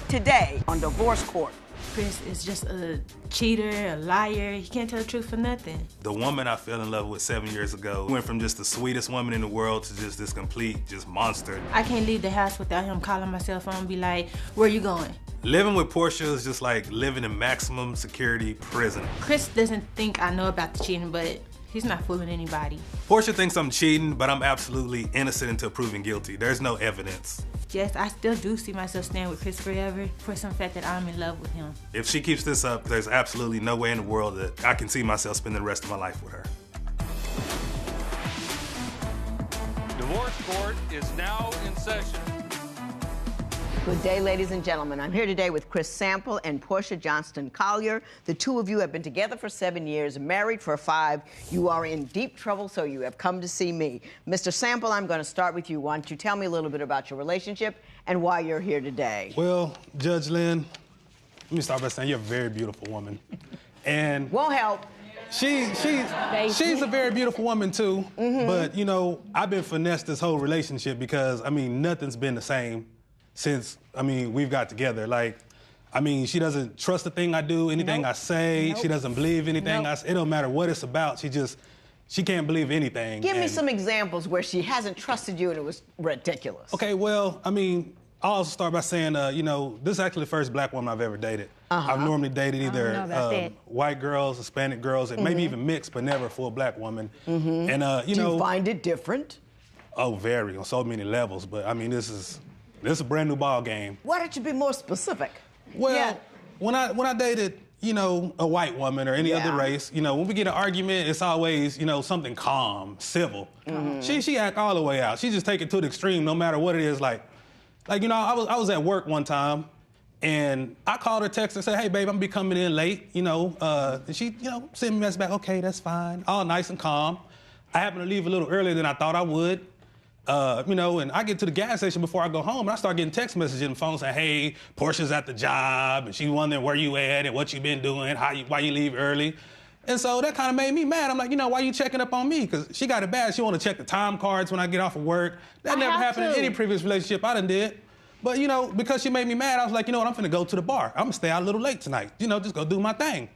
today on Divorce Court. Chris is just a cheater, a liar. He can't tell the truth for nothing. The woman I fell in love with 7 years ago went from just the sweetest woman in the world to just this complete monster. I can't leave the house without him calling my cell phone and be like, where you going? Living with Porsha is just like living in maximum security prison. Chris doesn't think I know about the cheating, but he's not fooling anybody. Porsha thinks I'm cheating, but I'm absolutely innocent until proven guilty. There's no evidence. Yes, I still do see myself staying with Chris forever for some fact that I'm in love with him. If she keeps this up, there's absolutely no way in the world that I can see myself spending the rest of my life with her. Divorce Court is now in session. Good day, ladies and gentlemen. I'm here today with Chris Sample and Porsha Johnston Collier. The two of you have been together for 7 years, married for 5. You are in deep trouble, so you have come to see me. Mr. Sample, I'm going to start with you. Why don't you tell me a little bit about your relationship and why you're here today? Well, Judge Lynn, let me start by saying you're a very beautiful woman. And won't help. She's a very beautiful woman too. But you know, I've been finessed this whole relationship because nothing's been the same since we've got together. She doesn't trust the thing I do, anything I say. She doesn't believe anything I say. It don't matter what it's about. She can't believe anything. Give me some examples where she hasn't trusted you and it was ridiculous. Okay, well, I'll also start by saying, this is actually the first black woman I've ever dated. I've normally dated either white girls, Hispanic girls, and maybe even mixed, but never a full black woman. And Do you find it different? Oh, very, on so many levels. But this is a brand new ball game. Why don't you be more specific? Well, when I dated, a white woman or any other race, when we get an argument, it's always, something calm, civil. She act all the way out. She just take it to the extreme, no matter what it is. I was at work one time, and I called her, text and said, hey, babe, I'm gonna be coming in late, and she, sent me a message back, okay, that's fine, all nice and calm. I happened to leave a little earlier than I thought I would. And I get to the gas station before I go home, and I start getting text messages on the phone saying, hey, Portia's at the job, and she's wondering where you at and what you been doing, why you leave early. And so that kind of made me mad. I'm like, why you checking up on me? Because she got it bad. She want to check the time cards when I get off of work. That never happened in any previous relationship I done did. But, because she made me mad, I was like, you know what, I'm finna go to the bar. I'm gonna stay out a little late tonight. Just go do my thing.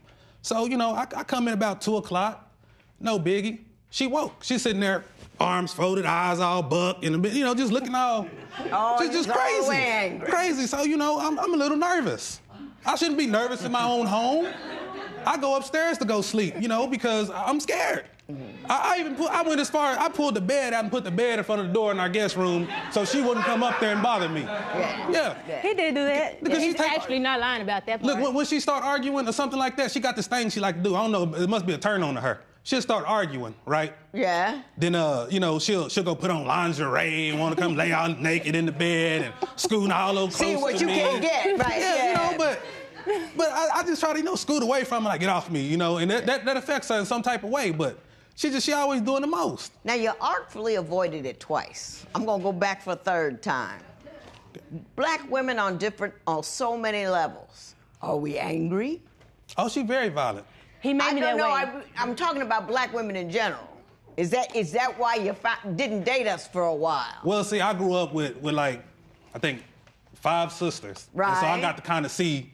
So, I come in about 2 o'clock, no biggie. She woke. She's sitting there, arms folded, eyes all bucked, in the middle, just looking all, just crazy. Crazy. So, I'm a little nervous. I shouldn't be nervous in my own home. I go upstairs to go sleep, because I'm scared. I went as far as I pulled the bed out and put the bed in front of the door in our guest room so she wouldn't come up there and bother me. Yeah. He did do that. Because he's actually not lying about that part. Look, when she start arguing or something like that, she got this thing she like to do. I don't know, it must be a turn on to her. She'll start arguing, right? Yeah. Then, she'll go put on lingerie and want to come lay out naked in the bed and scoot all over close to me. See what you can get, right? Yeah, but I just try to, scoot away from her, like, get off me, and that affects her in some type of way, but she always doing the most. Now, you artfully avoided it twice. I'm gonna go back for a third time. Black women on so many levels. Are we angry? Oh, she's very violent. He made me that way. I'm talking about black women in general. Is that why you didn't date us for a while? Well, see, I grew up with I think 5 sisters. Right. And so I got to kind of see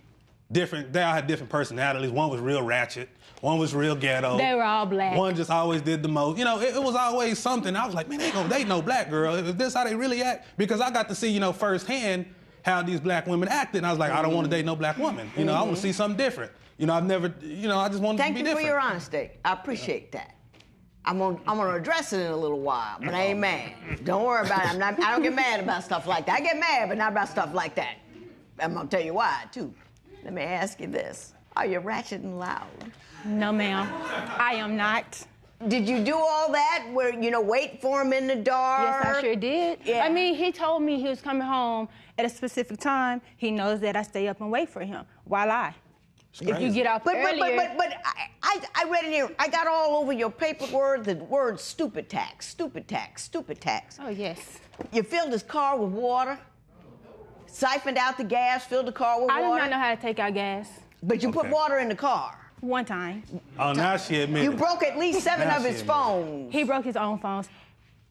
they all had different personalities. One was real ratchet. One was real ghetto. They were all black. One just always did the most. It was always something. I was like, man, they ain't gonna date no black girl. If this how they really act? Because I got to see, firsthand how these black women acted. And I was like, I don't want to date no black woman. I want to see something different. I've never, I just wanted to be different. Thank you for your honesty. I appreciate that. I'm gonna address it in a little while, but I ain't mad. Don't worry about it. I don't get mad about stuff like that. I get mad, but not about stuff like that. I'm gonna tell you why, too. Let me ask you this. Are you ratchet and loud? No, ma'am. I am not. Did you do all that where, wait for him in the dark? Yes, I sure did. Yeah. He told me he was coming home at a specific time. He knows that I stay up and wait for him. Why lie? If you get off earlier... But I read in here, I got all over your paperwork the word stupid tax. Oh, yes. You filled his car with water, siphoned out the gas, filled the car with water. I do not know how to take out gas. But you put water in the car. One time. Oh, now she admitted. You broke at least 7 of his phones. He broke his own phones.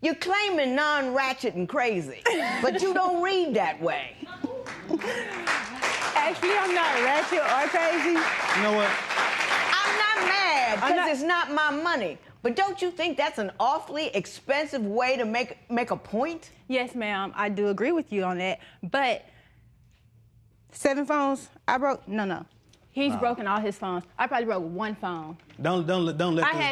You're claiming non-ratchet and crazy, but you don't read that way. Actually, I'm not ratchet or crazy. You know what? I'm not mad because it's not my money. But don't you think that's an awfully expensive way to make a point? Yes, ma'am. I do agree with you on that. But 7 phones I broke? No. He's broken all his phones. I probably broke 1 phone. Don't let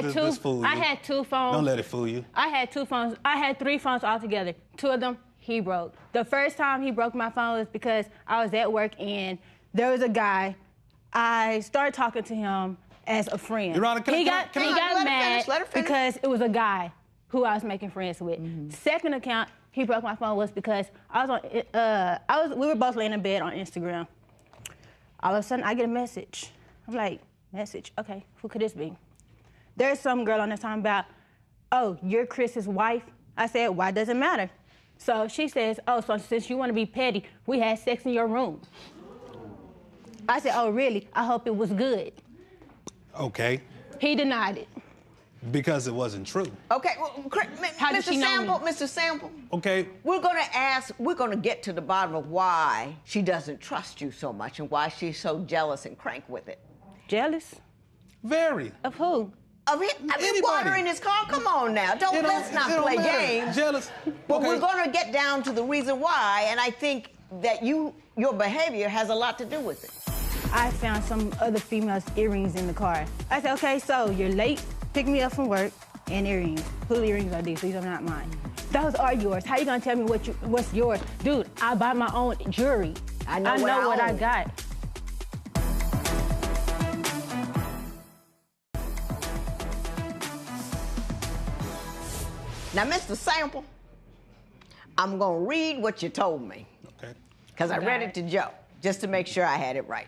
this fool you. I had 2 phones. Don't let it fool you. I had 2 phones. I had 3 phones altogether. 2 of them he broke. The first time he broke my phone was because I was at work and there was a guy. I started talking to him as a friend. Your Honor, He got mad because it was a guy who I was making friends with. Second account, he broke my phone was because we were both laying in bed on Instagram. All of a sudden, I get a message. I'm like, message? Okay, who could this be? There's some girl on there talking about, oh, you're Chris's wife? I said, why does it matter? So she says, oh, so since you want to be petty, we had sex in your room. I said, oh, really? I hope it was good. Okay. He denied it. Because it wasn't true. Okay, well, Mr. Sample. Okay. We're gonna get to the bottom of why she doesn't trust you so much and why she's so jealous and crank with it. Jealous? Very. Of who? Of him? I mean, water in his car? Come on now. Let's not play games. Jealous. But Okay. we're gonna get down to the reason why, and I think that your behavior has a lot to do with it. I found some other female's earrings in the car. I said, okay, so you're late, pick me up from work, and earrings. Whose earrings are these? These are not mine. Those are yours. How you gonna tell me what's yours? Dude, I buy my own jewelry. I know what I got. Now, Mr. Sample, I'm gonna read what you told me. Okay. Because I read it to Joe, just to make sure I had it right.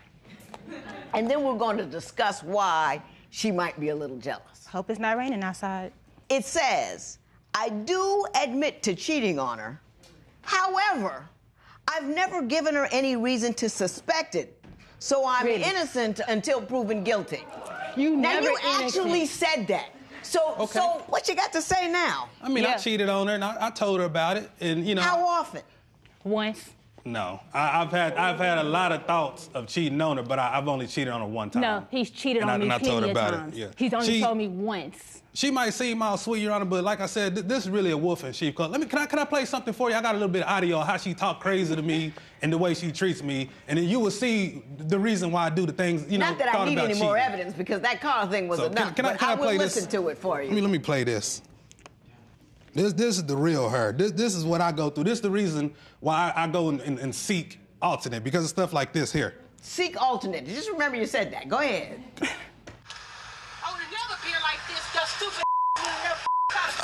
And then we're going to discuss why she might be a little jealous. Hope it's not raining outside. It says, I do admit to cheating on her. However, I've never given her any reason to suspect it. So I'm innocent until proven guilty. You actually said that. So what you got to say now? I mean, I cheated on her and I told her about it, and you know. How often? Once. No, I've had a lot of thoughts of cheating on her, but I've only cheated on her one time. No, he's cheated on me plenty of times. Yeah. He's only told me once. She might seem all sweet, Your Honor, but like I said, this is really a wolf in sheep clothing. Can I play something for you? I got a little bit of audio of how she talk crazy to me and the way she treats me, and then you will see the reason why I do the things. Not that I need any more evidence because that car thing was enough. Can I will play listen this? to it for you. Let me play this. This is the real her. This is what I go through. This is the reason why I go and seek alternate, because of stuff like this here. Seek alternate. Just remember you said that. Go ahead. I would have never been like this, that stupid.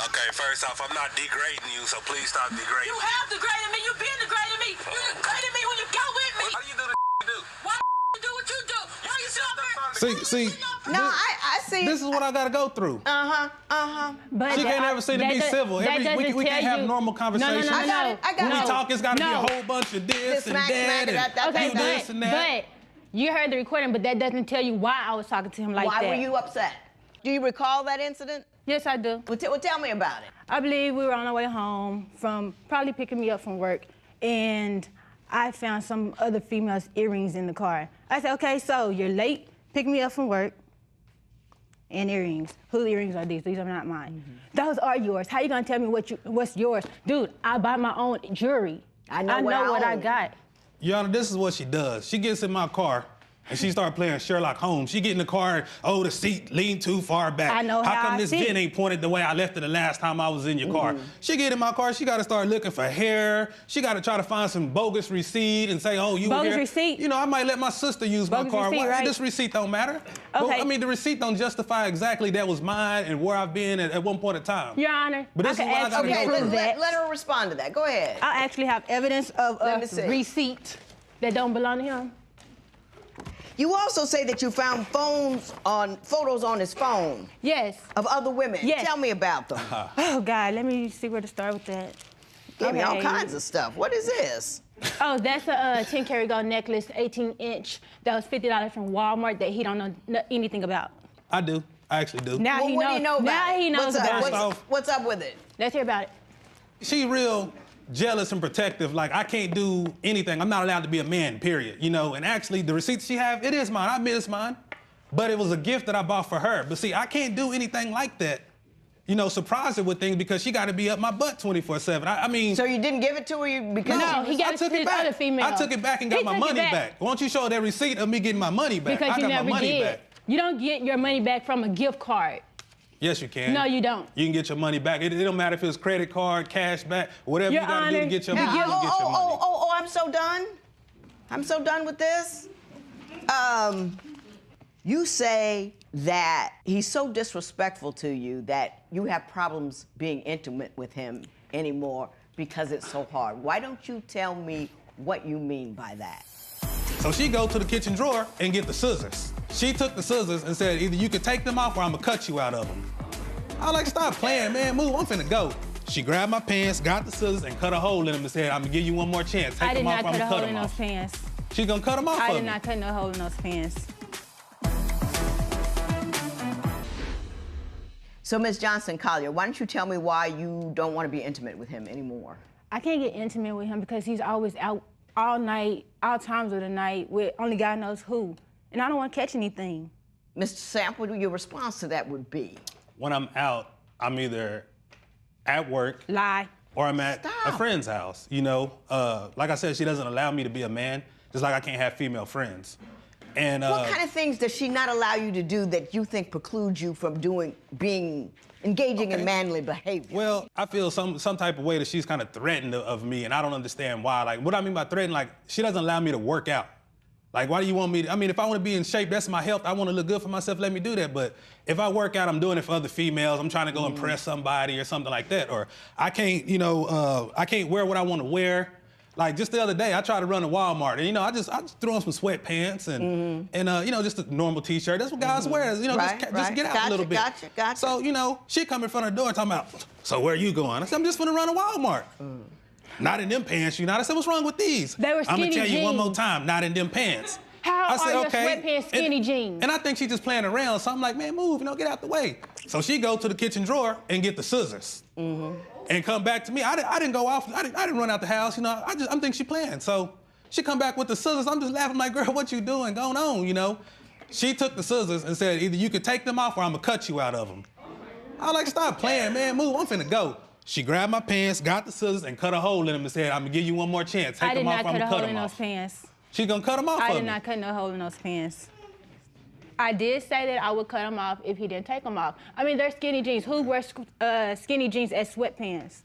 Okay, first off, I'm not degrading you, so please stop degrading You me. have degraded me. You've been degrading me. You degraded me when you go with me. How do you do the you do? Why you do what you do? Why you sit up here? See. No, I see. This is what I gotta go through. But She can't ever seem to be civil. We can't have normal conversations. I got it. We talk, it's gotta be a whole bunch of this and that and do this and that. But you heard the recording, but that doesn't tell you why I was talking to him like that. Why were you upset? Do you recall that incident? Yes, I do. Well, tell me about it. I believe we were on our way home from probably picking me up from work, and I found some other female's earrings in the car. I said, okay, so you're late, pick me up from work, and earrings. Whose earrings are these? These are not mine. Those are yours. How you gonna tell me what's yours? Dude, I buy my own jewelry. I know what I got. Your Honor, this is what she does. She gets in my car and she started playing Sherlock Holmes. She get in the car and, the seat leaned too far back. I know how come this vent ain't pointed the way I left it the last time I was in your car? She get in my car, she gotta start looking for hair. She gotta try to find some bogus receipt and say, you were here. Bogus receipt? You know, I might let my sister use my car. Receipt, right? This receipt don't matter. Okay. Well, the receipt don't justify exactly that was mine and where I've been at one point in time. Your Honor, But this is what I gotta go through. Let her respond to that. Go ahead. I actually have evidence of a receipt that don't belong to him. You also say that you found photos on his phone. Yes. Of other women. Yes. Tell me about them. Oh, God, let me see where to start with that. Give me all kinds of stuff. What is this? Oh, that's a 10-karat gold necklace, 18-inch. That was $50 from Walmart that he don't know anything about. I do. I actually do. Now What do you know about it? Now he knows about it. What's up with it? Let's hear about it. She real jealous and protective. Like, I can't do anything. I'm not allowed to be a man, period. You know, and actually, the receipts she have, it is mine. I admit it's mine. But it was a gift that I bought for her. But see, I can't do anything like that. You know, surprise her with things because she got to be up my butt 24/7. I mean... So you didn't give it to her because... No, he got it to his other female. I took it back and got my money back. Why don't you show that receipt of me getting my money back? Because you never did. Back. You don't get your money back from a gift card. Yes, you can. No, you don't. You can get your money back. It don't matter if it's credit card, cash back, whatever Your you got to do to get your money. I'm so done. I'm so done with this. You say that he's so disrespectful to you that you have problems being intimate with him anymore because it's so hard. Why don't you tell me what you mean by that? So she go to the kitchen drawer and get the scissors. She took the scissors and said, either you can take them off or I'm gonna cut you out of them. I like, stop playing, man, move, I'm finna go. She grabbed my pants, got the scissors, and cut a hole in them and said, I'm gonna give you one more chance. Take them off or I'm gonna cut them off. I did not cut a hole in those pants. She's gonna cut them off I did not cut no hole in those pants. So, Ms. Johnson-Collier, why don't you tell me why you don't want to be intimate with him anymore? I can't get intimate with him because he's always out all night, all times of the night, with only God knows who. And I don't want to catch anything. Mr. Sample, your response to that would be? When I'm out, I'm either at work. Lie. Or I'm at a friend's house, you know? Like I said, she doesn't allow me to be a man, just like I can't have female friends. And, what kind of things does she not allow you to do that you think precludes you from engaging in manly behavior? Well, I feel some type of way that she's kind of threatened of me, and I don't understand why. Like, what I mean by threatened, like, she doesn't allow me to work out. Like, why do you want me to, I mean, if I want to be in shape, that's my health. I want to look good for myself, let me do that. But if I work out, I'm doing it for other females. I'm trying to go impress somebody or something like that. Or I can't, you know, I can't wear what I want to wear. Like, just the other day, I tried to run to Walmart, and, you know, I just threw on some sweatpants and you know, just a normal T-shirt. That's what guys wear, you know, just get out a little bit. Gotcha. So, you know, she come in front of the door talking about, so where are you going? I said, I'm just gonna run to Walmart. Not in them pants, you know. I said, what's wrong with these? They were skinny I'm gonna tell you one jeans. more time, not in them pants. How I said, are your okay. sweatpants skinny jeans? And I think she's just playing around, so I'm like, man, move, you know, get out the way. So she go to the kitchen drawer and get the scissors. And come back to me. I didn't go off. I didn't run out the house. You know, I'm thinking she playing. So she come back with the scissors. I'm just laughing like, girl, what you doing? Going on, you know? She took the scissors and said, either you can take them off or I'm gonna cut you out of them. I like, stop playing, man. Move. I'm finna go. She grabbed my pants, got the scissors, and cut a hole in them and said, I'm gonna give you one more chance. Take them off or I'm gonna cut them off. I did not cut a hole in those pants. She gonna cut them off. I did not cut no hole in those pants. I did say that I would cut them off if he didn't take them off. I mean, they're skinny jeans. Who wears skinny jeans as sweatpants?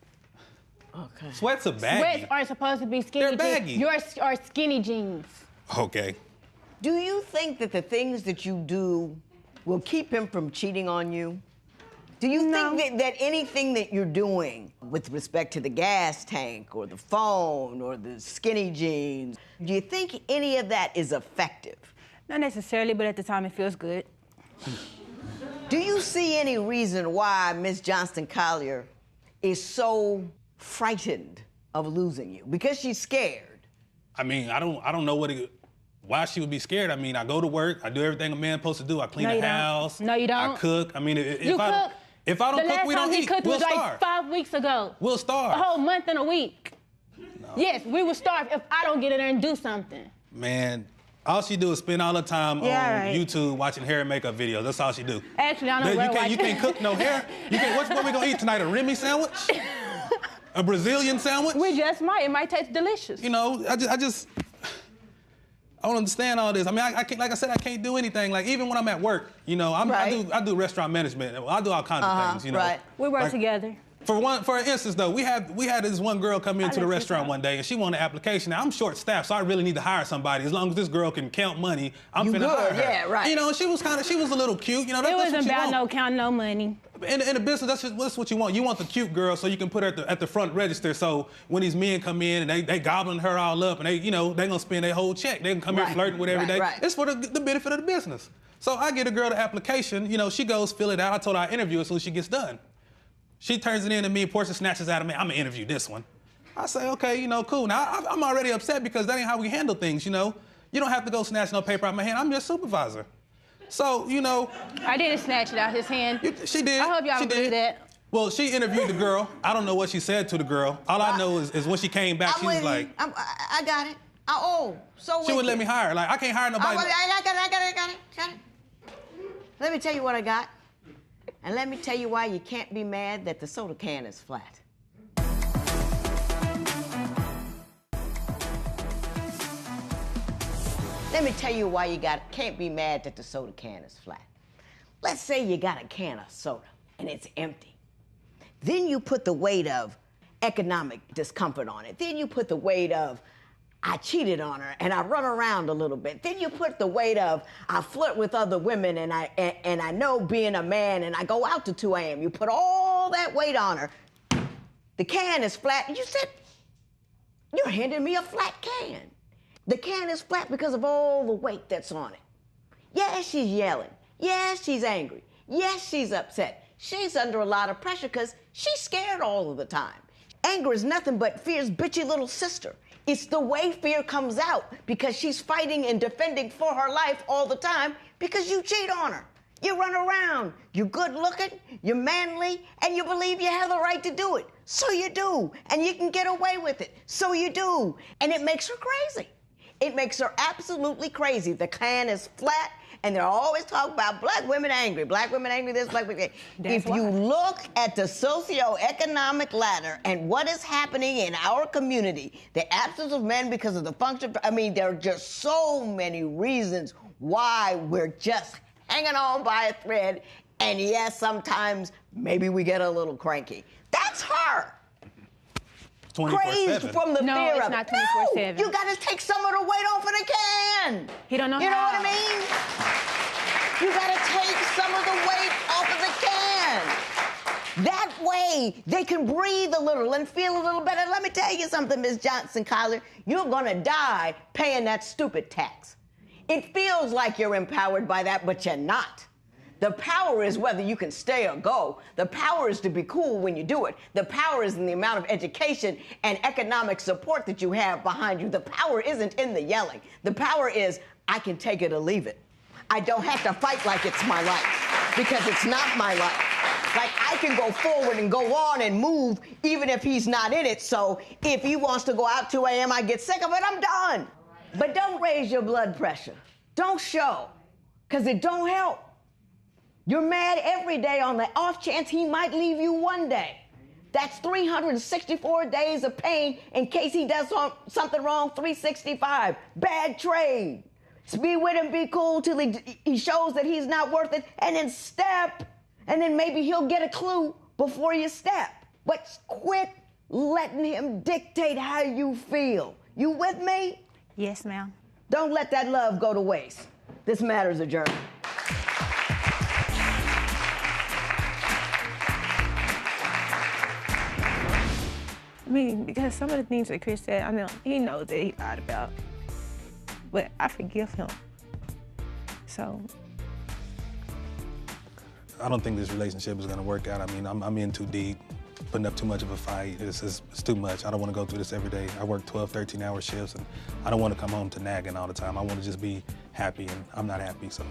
Okay. Sweats are baggy. Sweats aren't supposed to be skinny They're baggy. jeans. Yours are skinny jeans. Okay. Do you think that the things that you do will keep him from cheating on you? Do you think that anything that you're doing with respect to the gas tank or the phone or the skinny jeans, do you think any of that is effective? Not necessarily, but at the time it feels good. Do you see any reason why Ms. Johnson-Collier is so frightened of losing you? Because she's scared. I mean, I don't know why she would be scared. I mean, I go to work, I do everything a man supposed to do. I clean the house. No, you don't. I cook. I mean, if I don't cook, we don't eat. The last time he cooked we'll was starve. like 5 weeks ago. We'll starve. A whole month and a week. No. Yes, we will starve if I don't get in there and do something. Man, all she do is spend all the time on YouTube watching hair and makeup videos. That's all she do. Actually, I don't know you can't cook no hair. What we gonna eat tonight? A Remy sandwich? A Brazilian sandwich? We just might. It might taste delicious. You know, I don't understand all this. I mean, I can't, like I said, I can't do anything. Like, even when I'm at work, you know, I do restaurant management. I do all kinds of things, you know. Right. We work together. For instance, though, we had this one girl come into the restaurant one day, and she wanted an application. Now, I'm short-staffed, so I really need to hire somebody. As long as this girl can count money, I'm finna hire her. Yeah, right. You know, she was a little cute. You know, that's what you want. It wasn't about no counting no money. In the business, that's what you want. You want the cute girl so you can put her at the front register. So when these men come in and they gobbling her all up and they gonna spend their whole check. They can come here flirting with every day. Right. It's for the benefit of the business. So I get a girl the application. You know, she goes fill it out. I told her I interview her as soon as she gets done. She turns it in to me. Porsha snatches out of me. I'm gonna interview this one. I say, okay, you know, cool. Now I'm already upset because that ain't how we handle things. You know, you don't have to go snatch no paper out of my hand. I'm your supervisor. So, you know. I didn't snatch it out his hand. She did. I hope y'all believe that. Well, she interviewed the girl. I don't know what she said to the girl. All I know is when she came back, she was like... I got it. She wouldn't let me hire her. Like, I can't hire nobody. I got it. Let me tell you what I got. And let me tell you why you can't be mad that the soda can is flat. Let me tell you why you can't be mad that the soda can is flat. Let's say you got a can of soda and it's empty. Then you put the weight of economic discomfort on it. Then you put the weight of I cheated on her and I run around a little bit. Then you put the weight of I flirt with other women and I know being a man and I go out to 2 a.m. You put all that weight on her. The can is flat. You said, you're handing me a flat can. The can is flat because of all the weight that's on it. Yes, she's yelling. Yes, she's angry. Yes, she's upset. She's under a lot of pressure because she's scared all of the time. Anger is nothing but fear's bitchy little sister. It's the way fear comes out because she's fighting and defending for her life all the time because you cheat on her. You run around. You're good looking, you're manly, and you believe you have the right to do it. So you do. And you can get away with it. So you do. And it makes her crazy. It makes her absolutely crazy. The can is flat, and they're always talking about black women angry, this, black women angry. If you look at the socioeconomic ladder and what is happening in our community, the absence of men because of the function, there are just so many reasons why we're just hanging on by a thread, and yes, sometimes maybe we get a little cranky. That's her. 24/7. Crazed from the fear No, it's of not it. 24/7. No, you gotta take some of the weight off of the can. He don't know You know how. what I mean? You gotta take some of the weight off of the can. That way, they can breathe a little and feel a little better. Let me tell you something, Ms. Johnson Collier. You're gonna die paying that stupid tax. It feels like you're empowered by that, but you're not. The power is whether you can stay or go. The power is to be cool when you do it. The power is in the amount of education and economic support that you have behind you. The power isn't in the yelling. The power is, I can take it or leave it. I don't have to fight like it's my life, because it's not my life. Like, I can go forward and go on and move even if he's not in it. So if he wants to go out 2 a.m., I get sick of it, I'm done. But don't raise your blood pressure. Don't show, because it don't help. You're mad every day on the off chance he might leave you one day. That's 364 days of pain in case he does something wrong, 365. Bad trade. Just be with him, be cool till he shows that he's not worth it, and then step. And then maybe he'll get a clue before you step. But quit letting him dictate how you feel. You with me? Yes, ma'am. Don't let that love go to waste. This matter's adjourned. Because some of the things that Chris said, he knows that he lied about, but I forgive him. So. I don't think this relationship is gonna work out. I'm in too deep, putting up too much of a fight. It's too much. I don't wanna go through this every day. I work 12, 13-hour shifts, and I don't wanna come home to nagging all the time. I wanna just be happy, and I'm not happy, so.